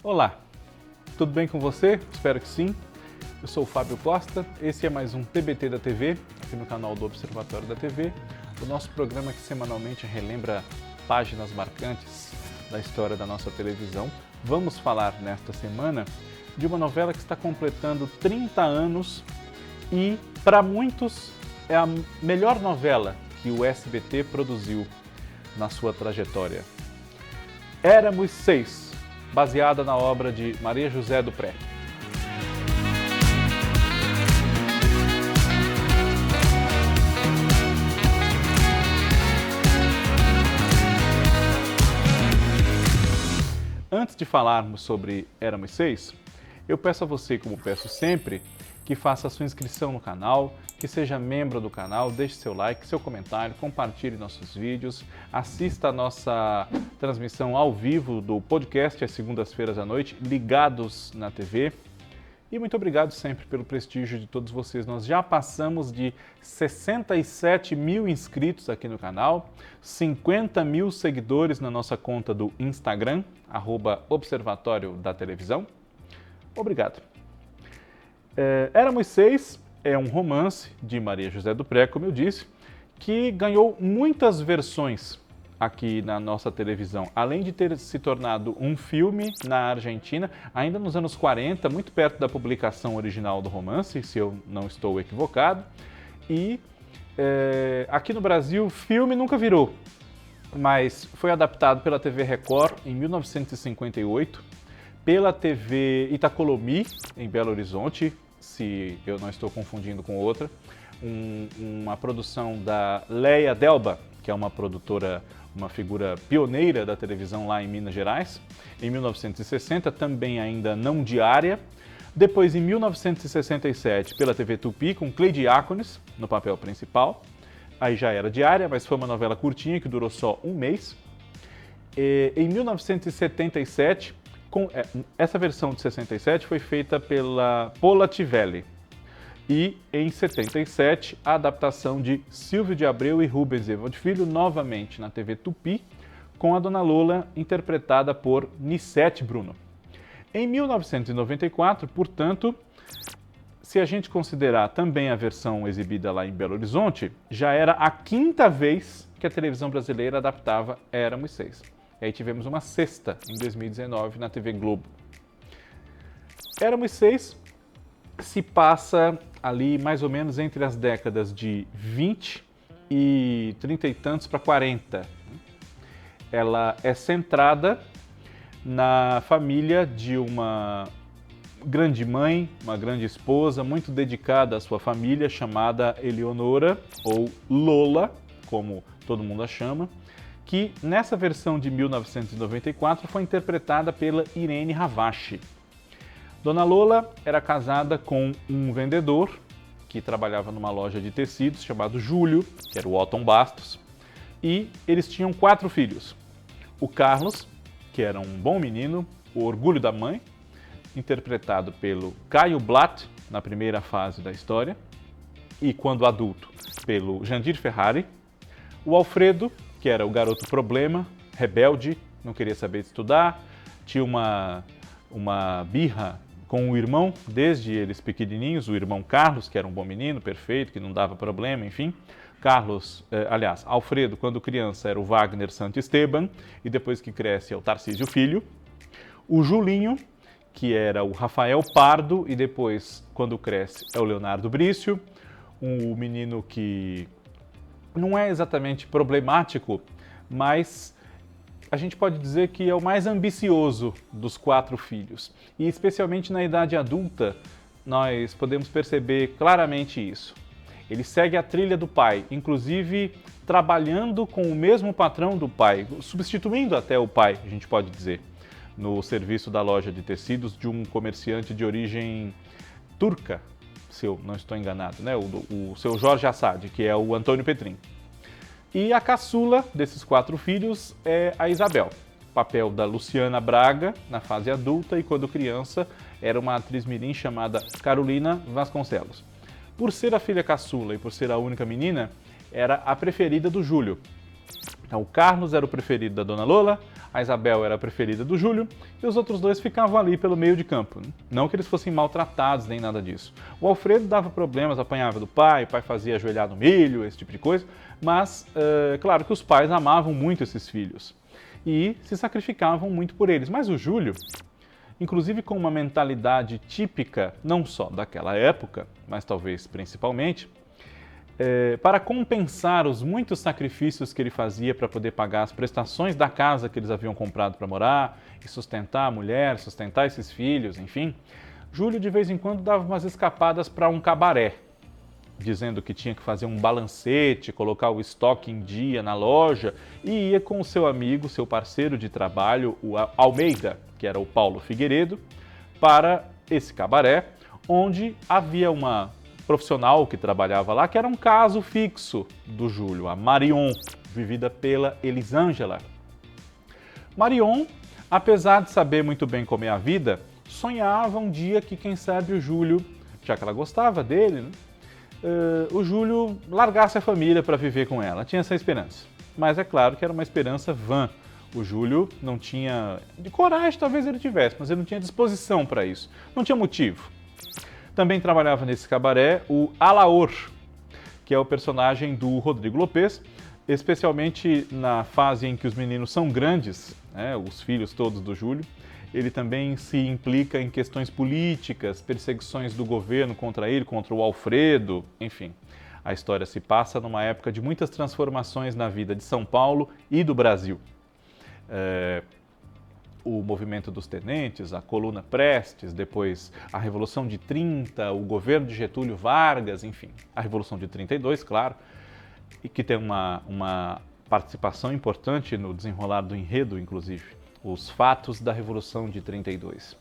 Olá, tudo bem com você? Espero que sim. Eu sou o Fábio Costa, esse é mais um TBT da TV, aqui no canal do Observatório da TV, o nosso programa que semanalmente relembra páginas marcantes da história da nossa televisão. Vamos falar nesta semana de uma novela que está completando 30 anos e, para muitos, é a melhor novela que o SBT produziu na sua trajetória. Éramos Seis, baseada na obra de Maria José do Pré. Antes de falarmos sobre Éramos Seis, eu peço a você, como peço sempre, que faça a sua inscrição no canal, que seja membro do canal, deixe seu like, seu comentário, compartilhe nossos vídeos, assista a nossa transmissão ao vivo do podcast às segundas-feiras à noite, ligados na TV. E muito obrigado sempre pelo prestígio de todos vocês. Nós já passamos de 67 mil inscritos aqui no canal, 50 mil seguidores na nossa conta do Instagram, @Observatório da Televisão. Obrigado. Éramos Seis é um romance de Maria José do Pré, como eu disse, que ganhou muitas versões aqui na nossa televisão. Além de ter se tornado um filme na Argentina, ainda nos anos 40, muito perto da publicação original do romance, se eu não estou equivocado. E aqui no Brasil, filme nunca virou, mas foi adaptado pela TV Record em 1958, pela TV Itacolomi, em Belo Horizonte, se eu não estou confundindo com outra, uma produção da Leia Delba, que é uma produtora, uma figura pioneira da televisão lá em Minas Gerais, em 1960, também ainda não diária. Depois, em 1967, pela TV Tupi, com Cleide Diáconis no papel principal. Aí já era diária, mas foi uma novela curtinha que durou só um mês. Em 1977, essa versão de 67 foi feita pela Pola Tivelli. E em 77, a adaptação de Silvio de Abreu e Rubens Evald Filho, novamente na TV Tupi, com a Dona Lola, interpretada por Nissete Bruno. Em 1994, portanto, se a gente considerar também a versão exibida lá em Belo Horizonte, já era a quinta vez que a televisão brasileira adaptava Éramos Seis. E aí tivemos uma sexta em 2019 na TV Globo. Éramos Seis se passa ali mais ou menos entre as décadas de 20 e 30 e tantos para 40. Ela é centrada na família de uma grande mãe, uma grande esposa, muito dedicada à sua família, chamada Eleonora, ou Lola, como todo mundo a chama, que nessa versão de 1994 foi interpretada pela Irene Ravache. Dona Lola era casada com um vendedor que trabalhava numa loja de tecidos chamado Júlio, que era o Otton Bastos, e eles tinham 4 filhos. O Carlos, que era um bom menino, o orgulho da mãe, interpretado pelo Caio Blatt na primeira fase da história, e quando adulto, pelo Jandir Ferrari. O Alfredo, que era o garoto problema, rebelde, não queria saber de estudar, tinha uma birra com o irmão, desde eles pequenininhos, o irmão Carlos, que era um bom menino, perfeito, que não dava problema, enfim. Alfredo, quando criança, era o Wagner Santisteban, e depois que cresce é o Tarcísio Filho. O Julinho, que era o Rafael Pardo, e depois, quando cresce, é o Leonardo Brício, um menino que não é exatamente problemático, mas a gente pode dizer que é o mais ambicioso dos 4 filhos. E especialmente na idade adulta, nós podemos perceber claramente isso. Ele segue a trilha do pai, inclusive trabalhando com o mesmo patrão do pai, substituindo até o pai, a gente pode dizer, no serviço da loja de tecidos de um comerciante de origem turca, se eu não estou enganado, né? O seu Jorge Assad, que é o Antônio Petrin. E a caçula desses 4 filhos é a Isabel, papel da Luciana Braga na fase adulta, e quando criança era uma atriz mirim chamada Carolina Vasconcelos. Por ser a filha caçula e por ser a única menina, era a preferida do Júlio. O Carlos era o preferido da Dona Lola, a Isabel era a preferida do Júlio e os outros dois ficavam ali pelo meio de campo. Não que eles fossem maltratados nem nada disso. O Alfredo dava problemas, apanhava do pai, o pai fazia ajoelhar no milho, esse tipo de coisa, mas claro que os pais amavam muito esses filhos e se sacrificavam muito por eles. Mas o Júlio, inclusive com uma mentalidade típica não só daquela época, mas talvez principalmente, para compensar os muitos sacrifícios que ele fazia para poder pagar as prestações da casa que eles haviam comprado para morar e sustentar a mulher, sustentar esses filhos, enfim, Júlio de vez em quando dava umas escapadas para um cabaré, dizendo que tinha que fazer um balancete, colocar o estoque em dia na loja e ia com o seu amigo, seu parceiro de trabalho, o Almeida, que era o Paulo Figueiredo, para esse cabaré, onde havia uma profissional que trabalhava lá, que era um caso fixo do Júlio, a Marion, vivida pela Elisângela. Marion, apesar de saber muito bem comer a vida, sonhava um dia que, quem sabe, o Júlio, já que ela gostava dele, né, o Júlio largasse a família para viver com ela. Tinha essa esperança. Mas é claro que era uma esperança vã. O Júlio não tinha... De coragem talvez ele tivesse, mas ele não tinha disposição para isso. Não tinha motivo. Também trabalhava nesse cabaré o Alaor, que é o personagem do Rodrigo Lopes, especialmente na fase em que os meninos são grandes, né, os filhos todos do Júlio. Ele também se implica em questões políticas, perseguições do governo contra ele, contra o Alfredo, enfim. A história se passa numa época de muitas transformações na vida de São Paulo e do Brasil. O movimento dos tenentes, a coluna Prestes, depois a Revolução de 30, o governo de Getúlio Vargas, enfim. A Revolução de 32, claro, e que tem uma participação importante no desenrolar do enredo, inclusive. Os fatos da Revolução de 32.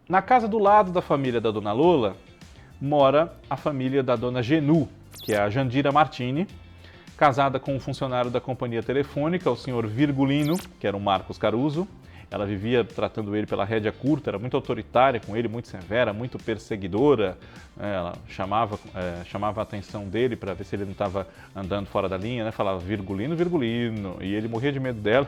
Na casa do lado da família da Dona Lola, mora a família da Dona Genu, que é a Jandira Martini, casada com um funcionário da companhia telefônica, o senhor Virgulino, que era o Marcos Caruso. Ela vivia tratando ele pela rédea curta, era muito autoritária com ele, muito severa, muito perseguidora. Ela chamava a atenção dele para ver se ele não estava andando fora da linha, né? Falava Virgulino, Virgulino, e ele morria de medo dela.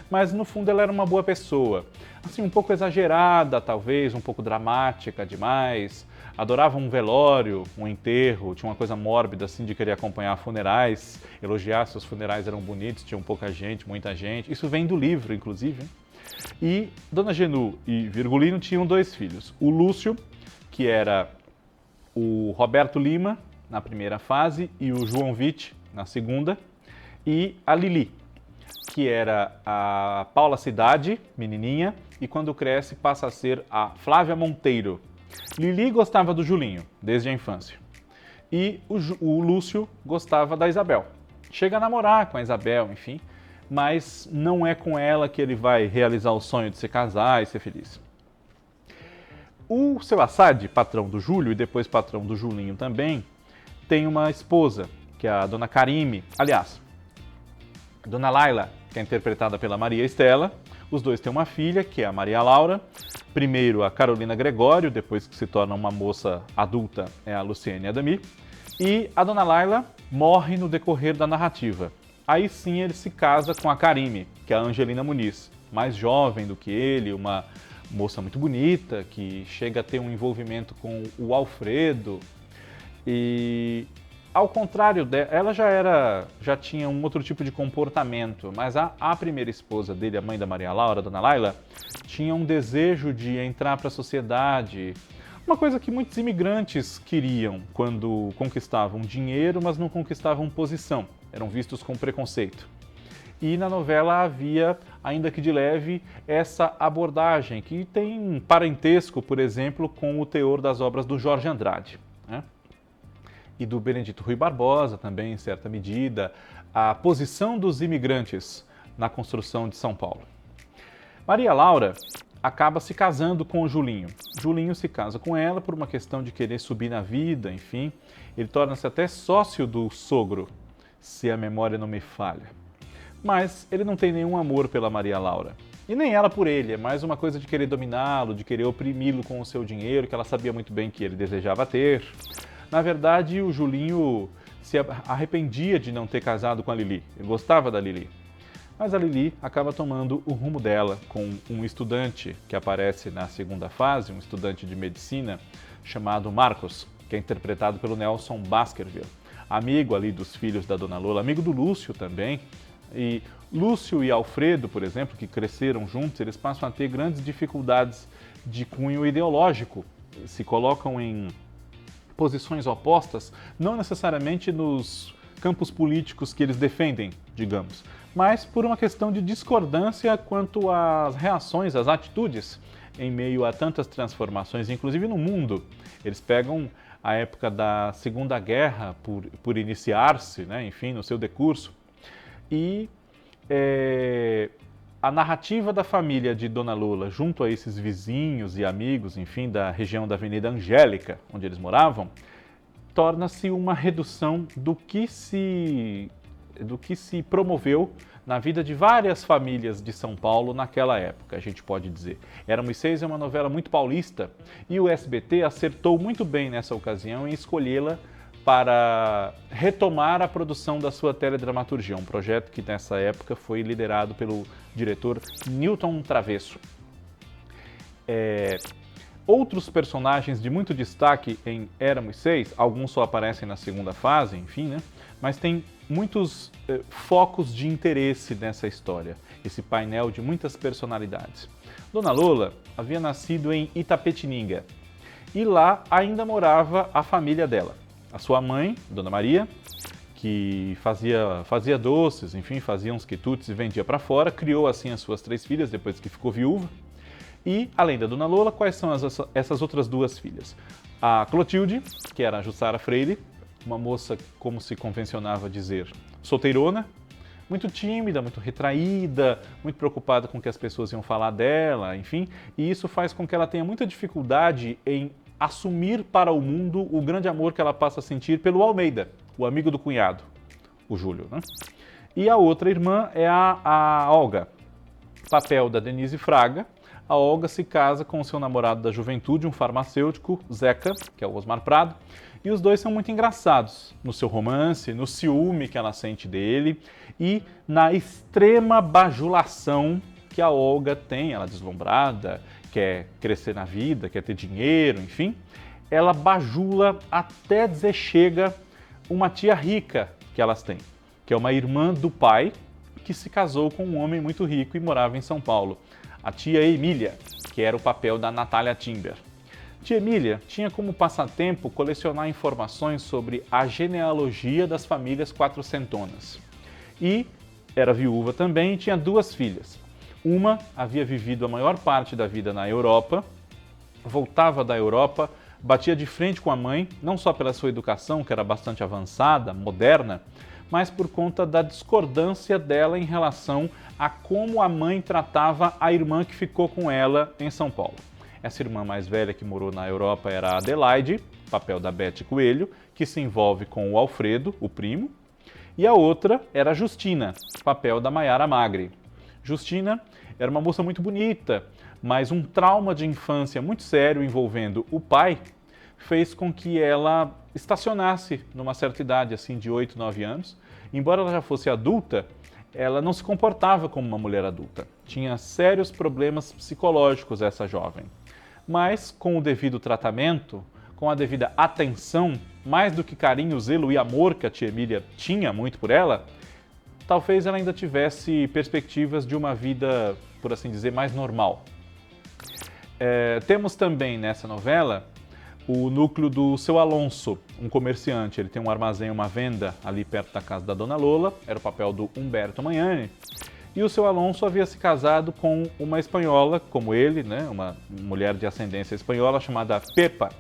Mas no fundo ela era uma boa pessoa, assim, um pouco exagerada talvez, um pouco dramática demais, adorava um velório, um enterro, tinha uma coisa mórbida assim de querer acompanhar funerais, elogiar se os funerais eram bonitos, tinham pouca gente, muita gente, isso vem do livro inclusive. E Dona Genu e Virgulino tinham dois filhos, o Lúcio, que era o Roberto Lima na primeira fase e o João Vitti na segunda, e a Lili, que era a Paula Cidade, menininha, e quando cresce passa a ser a Flávia Monteiro. Lili gostava do Julinho, desde a infância. E o Lúcio gostava da Isabel. Chega a namorar com a Isabel, enfim, mas não é com ela que ele vai realizar o sonho de se casar e ser feliz. O seu Assad, patrão do Júlio e depois patrão do Julinho também, tem uma esposa, que é a Dona Karime. Aliás, Dona Laila, que é interpretada pela Maria Estela. Os dois têm uma filha, que é a Maria Laura. Primeiro a Carolina Gregório, depois que se torna uma moça adulta, é a Luciene Adami. E a Dona Laila morre no decorrer da narrativa. Aí sim ele se casa com a Karime, que é a Angelina Muniz, mais jovem do que ele, uma moça muito bonita, que chega a ter um envolvimento com o Alfredo. E ao contrário dela, ela já tinha um outro tipo de comportamento, mas a primeira esposa dele, a mãe da Maria Laura, a Dona Laila, tinha um desejo de entrar para a sociedade, uma coisa que muitos imigrantes queriam quando conquistavam dinheiro, mas não conquistavam posição, eram vistos com preconceito. E na novela havia, ainda que de leve, essa abordagem, que tem parentesco, por exemplo, com o teor das obras do Jorge Andrade, né? E do Benedito Rui Barbosa também, em certa medida, a posição dos imigrantes na construção de São Paulo. Maria Laura acaba se casando com o Julinho. Julinho se casa com ela por uma questão de querer subir na vida, enfim. Ele torna-se até sócio do sogro, se a memória não me falha. Mas ele não tem nenhum amor pela Maria Laura. E nem ela por ele, é mais uma coisa de querer dominá-lo, de querer oprimi-lo com o seu dinheiro, que ela sabia muito bem que ele desejava ter. Na verdade, o Julinho se arrependia de não ter casado com a Lili. Ele gostava da Lili. Mas a Lili acaba tomando o rumo dela com um estudante que aparece na segunda fase, um estudante de medicina chamado Marcos, que é interpretado pelo Nelson Baskerville, amigo ali dos filhos da Dona Lola, amigo do Lúcio também. E Lúcio e Alfredo, por exemplo, que cresceram juntos, eles passam a ter grandes dificuldades de cunho ideológico, se colocam em posições opostas, não necessariamente nos campos políticos que eles defendem, digamos, mas por uma questão de discordância quanto às reações, às atitudes em meio a tantas transformações, inclusive no mundo. Eles pegam a época da Segunda Guerra por iniciar-se, né, enfim, no seu decurso, e a narrativa da família de Dona Lola, junto a esses vizinhos e amigos, enfim, da região da Avenida Angélica, onde eles moravam, torna-se uma redução do que se promoveu na vida de várias famílias de São Paulo naquela época, a gente pode dizer. Éramos Seis é uma novela muito paulista e o SBT acertou muito bem nessa ocasião em escolhê-la para retomar a produção da sua teledramaturgia, um projeto que nessa época foi liderado pelo diretor Newton Travesso. Outros personagens de muito destaque em Éramos Seis, alguns só aparecem na segunda fase, enfim, né? Mas tem muitos focos de interesse nessa história, esse painel de muitas personalidades. Dona Lola havia nascido em Itapetininga e lá ainda morava a família dela. A sua mãe, Dona Maria, que fazia doces, enfim, fazia uns quitutes e vendia para fora, criou assim as suas 3 filhas depois que ficou viúva. E, além da Dona Lola, quais são essas outras 2 filhas? A Clotilde, que era a Jussara Freire, uma moça, como se convencionava dizer, solteirona, muito tímida, muito retraída, muito preocupada com o que as pessoas iam falar dela, enfim, e isso faz com que ela tenha muita dificuldade em assumir para o mundo o grande amor que ela passa a sentir pelo Almeida, o amigo do cunhado, o Júlio, né? E a outra irmã é a Olga, papel da Denise Fraga. A Olga se casa com o seu namorado da juventude, um farmacêutico, Zeca, que é o Osmar Prado, e os dois são muito engraçados no seu romance, no ciúme que ela sente dele e na extrema bajulação que a Olga tem, ela é deslumbrada, quer crescer na vida, quer ter dinheiro, enfim. Ela bajula até dizer chega uma tia rica que elas têm, que é uma irmã do pai que se casou com um homem muito rico e morava em São Paulo. A tia Emília, que era o papel da Natália Timber. Tia Emília tinha como passatempo colecionar informações sobre a genealogia das famílias quatrocentonas. E era viúva também e tinha 2 filhas. Uma havia vivido a maior parte da vida na Europa, voltava da Europa, batia de frente com a mãe, não só pela sua educação, que era bastante avançada, moderna, mas por conta da discordância dela em relação a como a mãe tratava a irmã que ficou com ela em São Paulo. Essa irmã mais velha que morou na Europa era a Adelaide, papel da Bete Coelho, que se envolve com o Alfredo, o primo, e a outra era a Justina, papel da Maiara Magri. Justina era uma moça muito bonita, mas um trauma de infância muito sério envolvendo o pai fez com que ela estacionasse numa certa idade, assim, de 8, 9 anos. Embora ela já fosse adulta, ela não se comportava como uma mulher adulta. Tinha sérios problemas psicológicos essa jovem. Mas, com o devido tratamento, com a devida atenção, mais do que carinho, zelo e amor que a tia Emília tinha muito por ela, talvez ela ainda tivesse perspectivas de uma vida, por assim dizer, mais normal. Temos também nessa novela o núcleo do seu Alonso, um comerciante. Ele tem um armazém, uma venda ali perto da casa da Dona Lola, era o papel do Humberto Magnani. E o seu Alonso havia se casado com uma espanhola, como ele, né, uma mulher de ascendência espanhola chamada Pepa,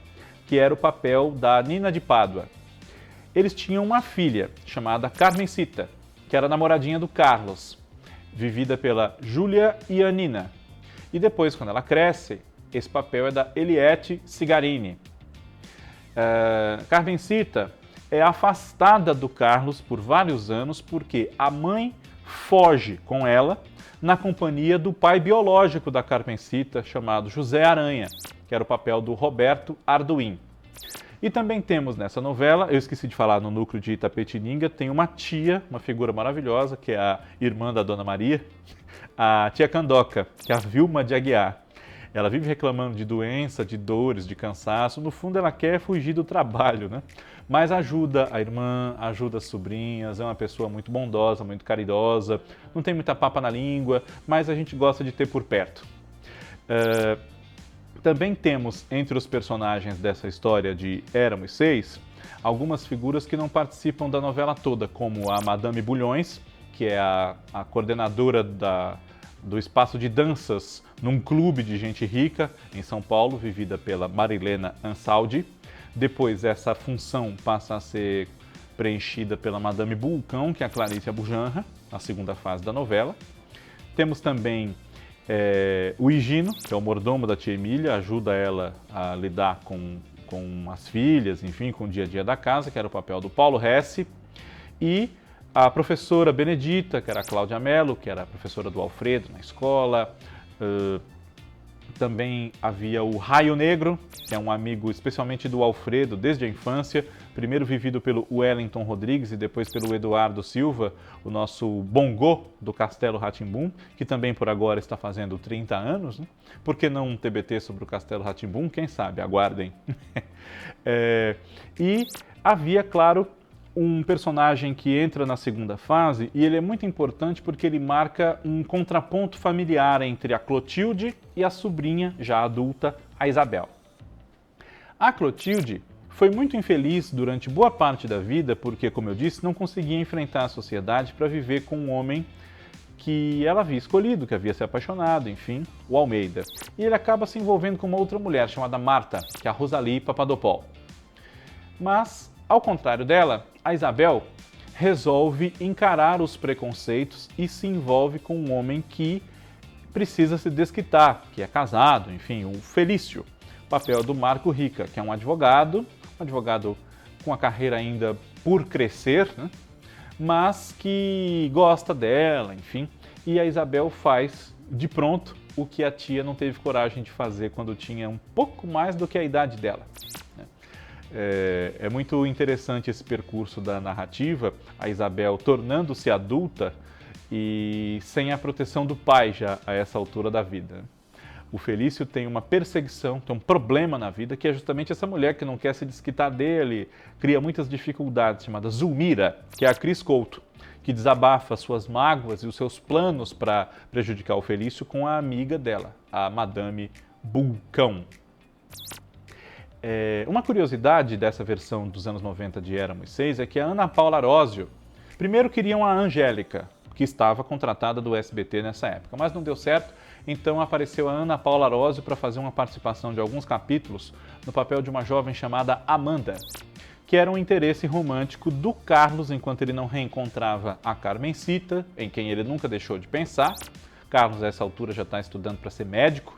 que era o papel da Nina de Pádua. Eles tinham uma filha chamada Carmencita, que era namoradinha do Carlos, vivida pela Júlia Iannina. E depois, quando ela cresce, esse papel é da Eliette Cigarini. Carmencita é afastada do Carlos por vários anos porque a mãe foge com ela na companhia do pai biológico da Carmencita, chamado José Aranha, que era o papel do Roberto Arduin. E também temos nessa novela, eu esqueci de falar, no núcleo de Itapetininga, tem uma tia, uma figura maravilhosa, que é a irmã da Dona Maria, a tia Candoca, que é a Vilma de Aguiar. Ela vive reclamando de doença, de dores, de cansaço. No fundo, ela quer fugir do trabalho, né? Mas ajuda a irmã, ajuda as sobrinhas, é uma pessoa muito bondosa, muito caridosa, não tem muita papa na língua, mas a gente gosta de ter por perto. Também temos entre os personagens dessa história de Éramos Seis, algumas figuras que não participam da novela toda, como a Madame Bulhões, que é a coordenadora do espaço de danças num clube de gente rica em São Paulo, vivida pela Marilena Ansaldi. Depois essa função passa a ser preenchida pela Madame Bulcão, que é a Clarice Abujamra, na segunda fase da novela. Temos também o Higino, que é o mordomo da tia Emília, ajuda ela a lidar com as filhas, enfim, com o dia a dia da casa, que era o papel do Paulo Hesse. E a professora Benedita, que era a Cláudia Mello, que era a professora do Alfredo na escola. Também havia o Raio Negro, que é um amigo especialmente do Alfredo desde a infância, primeiro vivido pelo Wellington Rodrigues e depois pelo Eduardo Silva, o nosso bongô do Castelo Rá-Tim-Bum, que também por agora está fazendo 30 anos. Né? Por que não um TBT sobre o Castelo Rá-Tim-Bum? Quem sabe, aguardem. E havia, claro, um personagem que entra na segunda fase e ele é muito importante porque ele marca um contraponto familiar entre a Clotilde e a sobrinha, já adulta, a Isabel. A Clotilde foi muito infeliz durante boa parte da vida porque, como eu disse, não conseguia enfrentar a sociedade para viver com um homem que ela havia escolhido, que havia se apaixonado, enfim, o Almeida. E ele acaba se envolvendo com uma outra mulher chamada Marta, que é a Rosalie Papadopoulos. Mas, ao contrário dela, a Isabel resolve encarar os preconceitos e se envolve com um homem que precisa se desquitar, que é casado, enfim, o Felício. O papel do Marco Rica, que é um advogado com a carreira ainda por crescer, né? Mas que gosta dela, enfim. E a Isabel faz de pronto o que a tia não teve coragem de fazer quando tinha um pouco mais do que a idade dela. É muito interessante esse percurso da narrativa, a Isabel tornando-se adulta e sem a proteção do pai já a essa altura da vida. O Felício tem uma perseguição, tem um problema na vida, que é justamente essa mulher que não quer se desquitar dele, cria muitas dificuldades, chamada Zulmira, que é a Cris Couto, que desabafa suas mágoas e os seus planos para prejudicar o Felício com a amiga dela, a Madame Bulcão. Uma curiosidade dessa versão dos anos 90 de Éramos Seis é que a Ana Paula Arósio primeiro queriam a Angélica, que estava contratada do SBT nessa época, mas não deu certo, então apareceu a Ana Paula Arósio para fazer uma participação de alguns capítulos no papel de uma jovem chamada Amanda, que era um interesse romântico do Carlos enquanto ele não reencontrava a Carmencita, em quem ele nunca deixou de pensar. Carlos, a essa altura, já está estudando para ser médico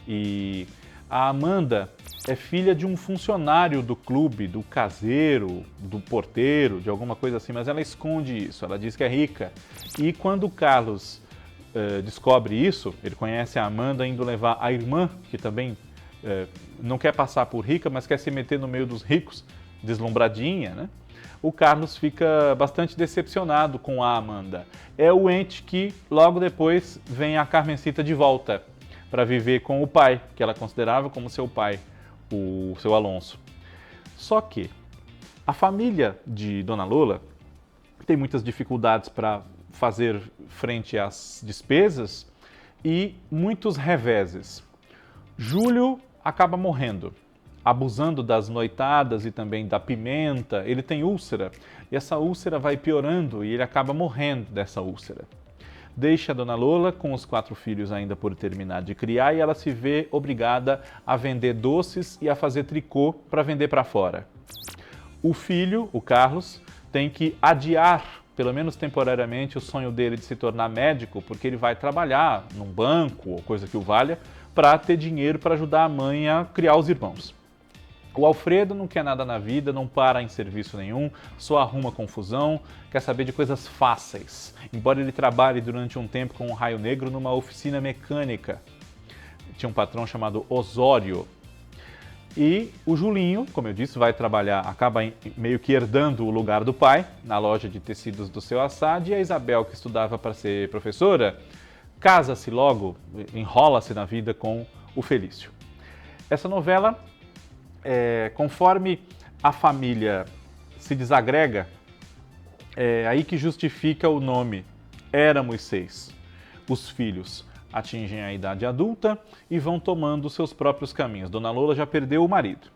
e a Amanda é filha de um funcionário do clube, do caseiro, do porteiro, de alguma coisa assim, mas ela esconde isso, ela diz que é rica. E quando o Carlos descobre isso, ele conhece a Amanda indo levar a irmã, que também não quer passar por rica, mas quer se meter no meio dos ricos, deslumbradinha, né? O Carlos fica bastante decepcionado com a Amanda. É o ente que logo depois vem a Carmencita de volta para viver com o pai, que ela considerava como seu pai, o seu Alonso. Só que a família de Dona Lola tem muitas dificuldades para fazer frente às despesas e muitos reveses. Júlio acaba morrendo, abusando das noitadas e também da pimenta. Ele tem úlcera e essa úlcera vai piorando e ele acaba morrendo dessa úlcera. Deixa a Dona Lola com os 4 filhos ainda por terminar de criar e ela se vê obrigada a vender doces e a fazer tricô para vender para fora. O filho, o Carlos, tem que adiar, pelo menos temporariamente, o sonho dele de se tornar médico, porque ele vai trabalhar num banco ou coisa que o valha para ter dinheiro para ajudar a mãe a criar os irmãos. O Alfredo não quer nada na vida, não para em serviço nenhum, só arruma confusão, quer saber de coisas fáceis. Embora ele trabalhe durante um tempo com o Raio Negro numa oficina mecânica. Tinha um patrão chamado Osório. E o Julinho, como eu disse, vai trabalhar, acaba meio que herdando o lugar do pai na loja de tecidos do seu Assad, e a Isabel, que estudava para ser professora, casa-se logo, enrola-se na vida com o Felício. Essa novela, conforme a família se desagrega, é aí que justifica o nome Éramos Seis. Os filhos atingem a idade adulta e vão tomando seus próprios caminhos. Dona Lola já perdeu o marido.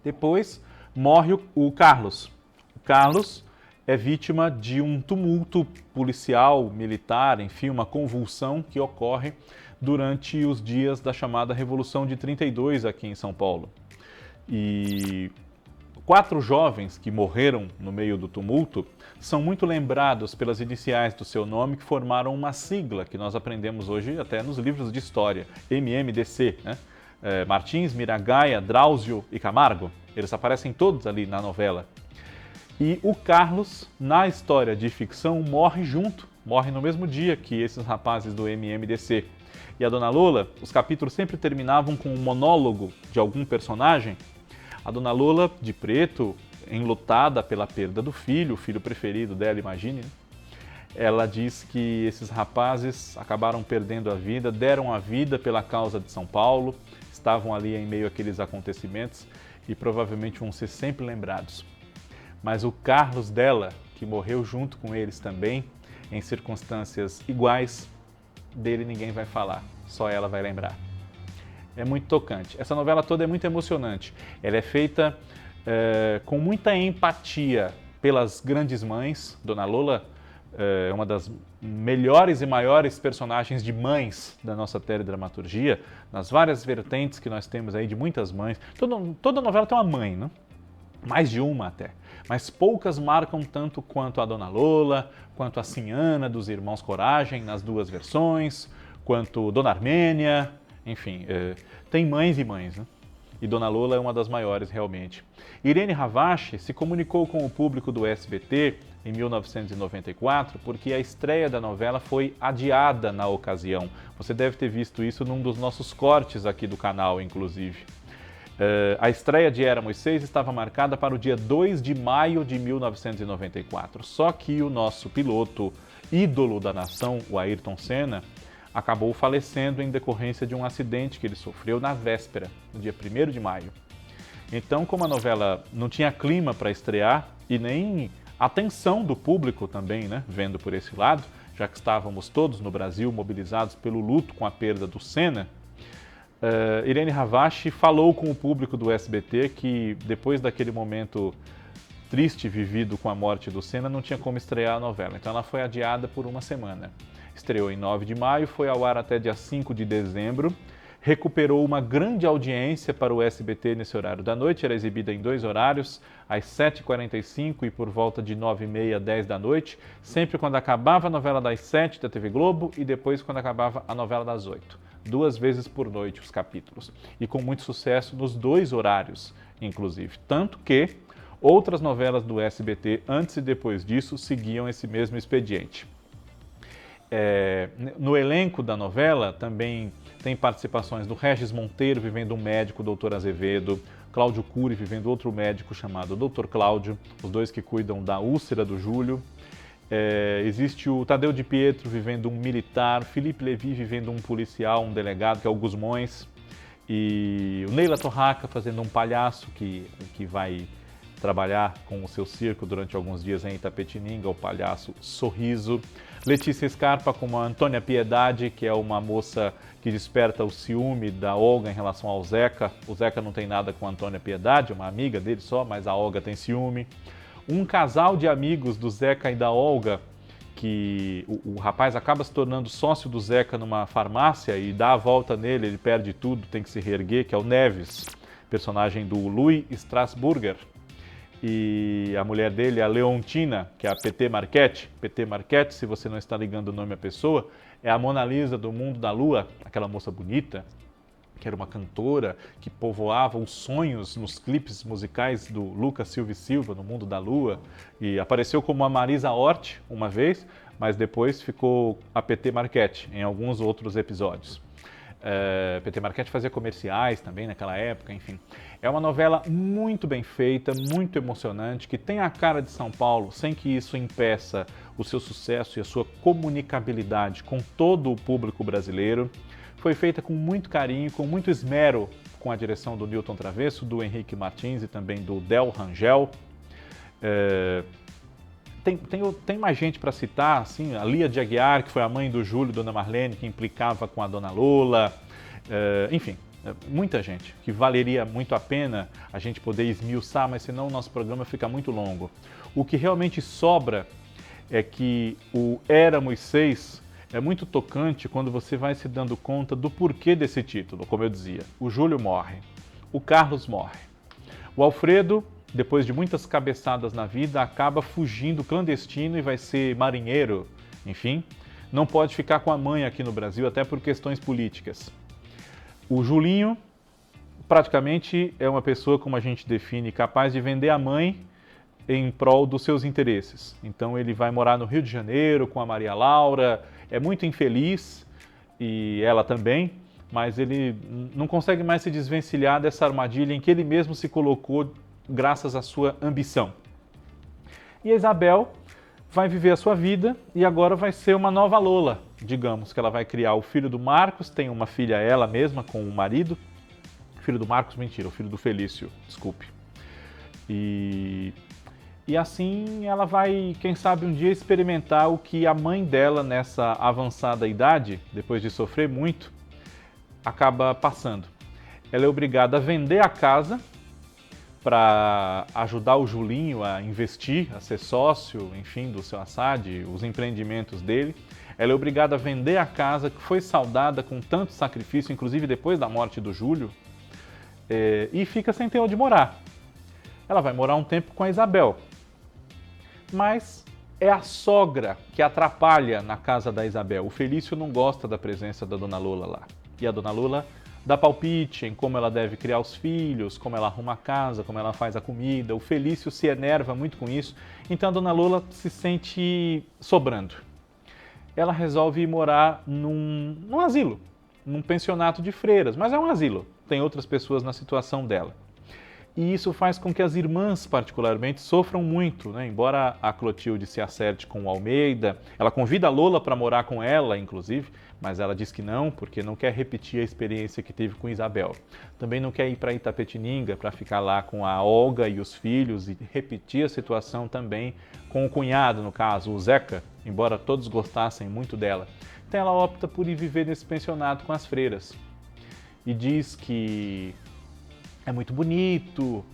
Depois morre o Carlos. O Carlos é vítima de um tumulto policial, militar, enfim, uma convulsão que ocorre durante os dias da chamada Revolução de 32 aqui em São Paulo. E 4 jovens que morreram no meio do tumulto são muito lembrados pelas iniciais do seu nome, que formaram uma sigla que nós aprendemos hoje até nos livros de história, MMDC, né? Martins, Miragaia, Drauzio e Camargo. Eles aparecem todos ali na novela. E o Carlos, na história de ficção, morre no mesmo dia que esses rapazes do MMDC. E a Dona Lola, os capítulos sempre terminavam com um monólogo de algum personagem. A Dona Lola, de preto, enlutada pela perda do filho, o filho preferido dela, imagine, né? Ela diz que esses rapazes acabaram perdendo a vida, deram a vida pela causa de São Paulo, estavam ali em meio àqueles acontecimentos e provavelmente vão ser sempre lembrados. Mas o Carlos dela, que morreu junto com eles também, em circunstâncias iguais, dele ninguém vai falar, só ela vai lembrar. É muito tocante. Essa novela toda é muito emocionante. Ela é feita com muita empatia pelas grandes mães. Dona Lola é uma das melhores e maiores personagens de mães da nossa teledramaturgia, nas várias vertentes que nós temos aí de muitas mães. Toda novela tem uma mãe, né? Mais de uma até. Mas poucas marcam tanto quanto a Dona Lola, quanto a Sinhana dos Irmãos Coragem, nas 2 versões, quanto Dona Armênia. Enfim, tem mães e mães, né? E Dona Lola é uma das maiores, realmente. Irene Ravache se comunicou com o público do SBT em 1994 porque a estreia da novela foi adiada na ocasião. Você deve ter visto isso num dos nossos cortes aqui do canal, inclusive. A estreia de Éramos Seis estava marcada para o dia 2 de maio de 1994. Só que o nosso piloto ídolo da nação, o Ayrton Senna, acabou falecendo em decorrência de um acidente que ele sofreu na véspera, no dia 1º de maio. Então, como a novela não tinha clima para estrear e nem atenção do público também, né, vendo por esse lado, já que estávamos todos no Brasil mobilizados pelo luto com a perda do Senna, Irene Ravache falou com o público do SBT que depois daquele momento triste vivido com a morte do Senna, não tinha como estrear a novela. Então ela foi adiada por uma semana. Estreou em 9 de maio, foi ao ar até dia 5 de dezembro, recuperou uma grande audiência para o SBT nesse horário da noite, era exibida em 2 horários, às 7h45 e por volta de 9h30, 10 da noite, sempre quando acabava a novela das 7 da TV Globo e depois quando acabava a novela das 8. 2 vezes por noite os capítulos, e com muito sucesso nos 2 horários, inclusive. Tanto que outras novelas do SBT, antes e depois disso, seguiam esse mesmo expediente. No elenco da novela também tem participações do Regis Monteiro, vivendo um médico, Dr. Azevedo, Cláudio Cury, vivendo outro médico chamado Dr. Cláudio, os dois que cuidam da úlcera do Júlio. Existe o Tadeu de Pietro, vivendo um militar, Felipe Levi, vivendo um policial, um delegado, que é o Gusmões, e o Neila Torraca, fazendo um palhaço que vai trabalhar com o seu circo durante alguns dias em Itapetininga, o palhaço Sorriso. Letícia Scarpa como a Antônia Piedade, que é uma moça que desperta o ciúme da Olga em relação ao Zeca. O Zeca não tem nada com a Antônia Piedade, uma amiga dele só, mas a Olga tem ciúme. Um casal de amigos do Zeca e da Olga, que o rapaz acaba se tornando sócio do Zeca numa farmácia e dá a volta nele, ele perde tudo, tem que se reerguer, que é o Neves, personagem do Louis Strasburger. E a mulher dele, a Leontina, que é a PT Marchetti. PT Marchetti, se você não está ligando o nome à pessoa, é a Mona Lisa do Mundo da Lua, aquela moça bonita, que era uma cantora que povoava os sonhos nos clipes musicais do Lucas Silva e Silva, no Mundo da Lua, e apareceu como a Marisa Hort uma vez, mas depois ficou a PT Marchetti em alguns outros episódios. PT Marchetti fazia comerciais também naquela época, enfim. É uma novela muito bem feita, muito emocionante, que tem a cara de São Paulo, sem que isso impeça o seu sucesso e a sua comunicabilidade com todo o público brasileiro. Foi feita com muito carinho, com muito esmero, com a direção do Newton Travesso, do Henrique Martins e também do Del Rangel. Tem mais gente para citar, assim, a Lia de Aguiar, que foi a mãe do Júlio, Dona Marlene, que implicava com a Dona Lola, enfim, muita gente, que valeria muito a pena a gente poder esmiuçar, mas senão o nosso programa fica muito longo. O que realmente sobra é que o Éramos Seis é muito tocante quando você vai se dando conta do porquê desse título, como eu dizia. O Júlio morre, o Carlos morre, o Alfredo, depois de muitas cabeçadas na vida, acaba fugindo clandestino e vai ser marinheiro, enfim. Não pode ficar com a mãe aqui no Brasil, até por questões políticas. O Julinho, praticamente, é uma pessoa, como a gente define, capaz de vender a mãe em prol dos seus interesses. Então ele vai morar no Rio de Janeiro com a Maria Laura, é muito infeliz, e ela também, mas ele não consegue mais se desvencilhar dessa armadilha em que ele mesmo se colocou graças à sua ambição. E a Isabel vai viver a sua vida e agora vai ser uma nova Lola, digamos, que ela vai criar o filho do Marcos, tem uma filha ela mesma com o marido, filho do Marcos, mentira, o filho do Felício, desculpe. E assim ela vai, quem sabe um dia, experimentar o que a mãe dela, nessa avançada idade, depois de sofrer muito, acaba passando. Ela é obrigada a vender a casa para ajudar o Julinho a investir, a ser sócio, enfim, do seu Assad, os empreendimentos dele. Ela é obrigada a vender a casa que foi saldada com tanto sacrifício, inclusive depois da morte do Júlio, e fica sem ter onde morar. Ela vai morar um tempo com a Isabel, mas é a sogra que atrapalha na casa da Isabel. O Felício não gosta da presença da Dona Lola lá. E a Dona Lola dá palpite em como ela deve criar os filhos, como ela arruma a casa, como ela faz a comida. O Felício se enerva muito com isso, então a Dona Lola se sente sobrando. Ela resolve ir morar num asilo, num pensionato de freiras, mas é um asilo, tem outras pessoas na situação dela. E isso faz com que as irmãs, particularmente, sofram muito, né? Embora a Clotilde se acerte com o Almeida, ela convida a Lola para morar com ela, inclusive, mas ela diz que não, porque não quer repetir a experiência que teve com Isabel. Também não quer ir para Itapetininga para ficar lá com a Olga e os filhos e repetir a situação também com o cunhado, no caso, o Zeca, embora todos gostassem muito dela. Então ela opta por ir viver nesse pensionato com as freiras. E diz que é muito bonito,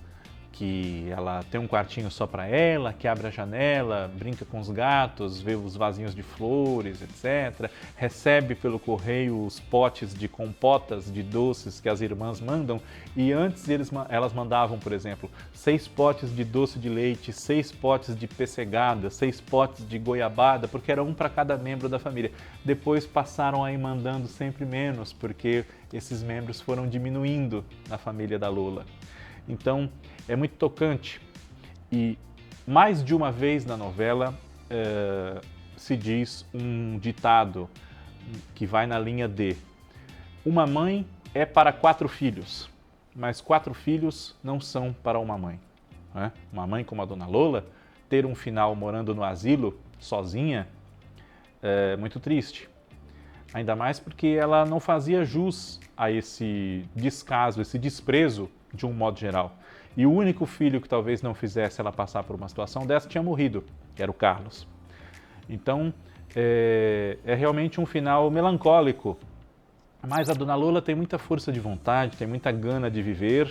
que ela tem um quartinho só para ela, que abre a janela, brinca com os gatos, vê os vasinhos de flores, etc. Recebe pelo correio os potes de compotas de doces que as irmãs mandam, e antes elas mandavam, por exemplo, 6 potes de doce de leite, 6 potes de pessegada, 6 potes de goiabada, porque era um para cada membro da família. Depois passaram a ir mandando sempre menos, porque esses membros foram diminuindo na família da Lola. Então, é muito tocante e mais de uma vez na novela se diz um ditado que vai na linha de: uma mãe é para 4 filhos, mas 4 filhos não são para uma mãe. Né? Uma mãe como a Dona Lola, ter um final morando no asilo, sozinha, é muito triste. Ainda mais porque ela não fazia jus a esse descaso, esse desprezo de um modo geral. E o único filho que talvez não fizesse ela passar por uma situação dessa tinha morrido, que era o Carlos. Então, é realmente um final melancólico. Mas a Dona Lola tem muita força de vontade, tem muita gana de viver.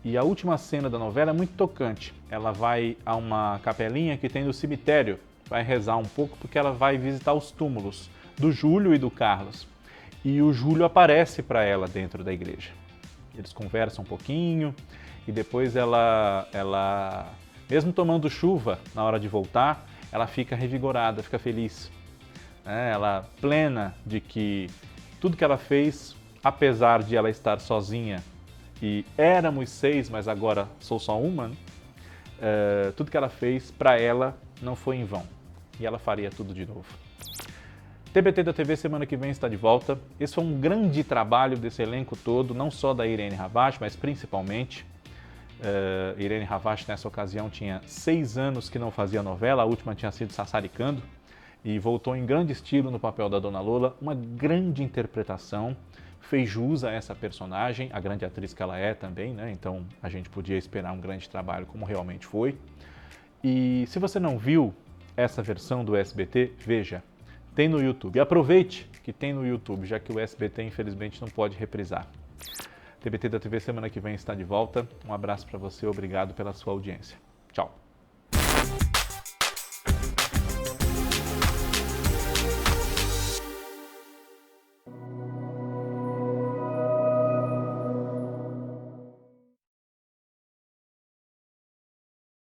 E a última cena da novela é muito tocante. Ela vai a uma capelinha que tem no cemitério, vai rezar um pouco porque ela vai visitar os túmulos do Júlio e do Carlos. E o Júlio aparece para ela dentro da igreja. Eles conversam um pouquinho e depois ela, mesmo tomando chuva na hora de voltar, ela fica revigorada, fica feliz. Ela plena de que tudo que ela fez, apesar de ela estar sozinha e éramos 6, mas agora sou só uma, né? Tudo que ela fez para ela não foi em vão e ela faria tudo de novo. TBT da TV semana que vem está de volta. Esse foi um grande trabalho desse elenco todo, não só da Irene Ravache, mas principalmente. Irene Ravache nessa ocasião tinha 6 anos que não fazia novela, a última tinha sido Sassaricando, e voltou em grande estilo no papel da Dona Lola, uma grande interpretação, fez jus a essa personagem, a grande atriz que ela é também, né? Então a gente podia esperar um grande trabalho como realmente foi. E se você não viu essa versão do SBT, veja, tem no YouTube. Aproveite que tem no YouTube, já que o SBT infelizmente não pode reprisar. TBT da TV semana que vem está de volta. Um abraço para você, obrigado pela sua audiência. Tchau.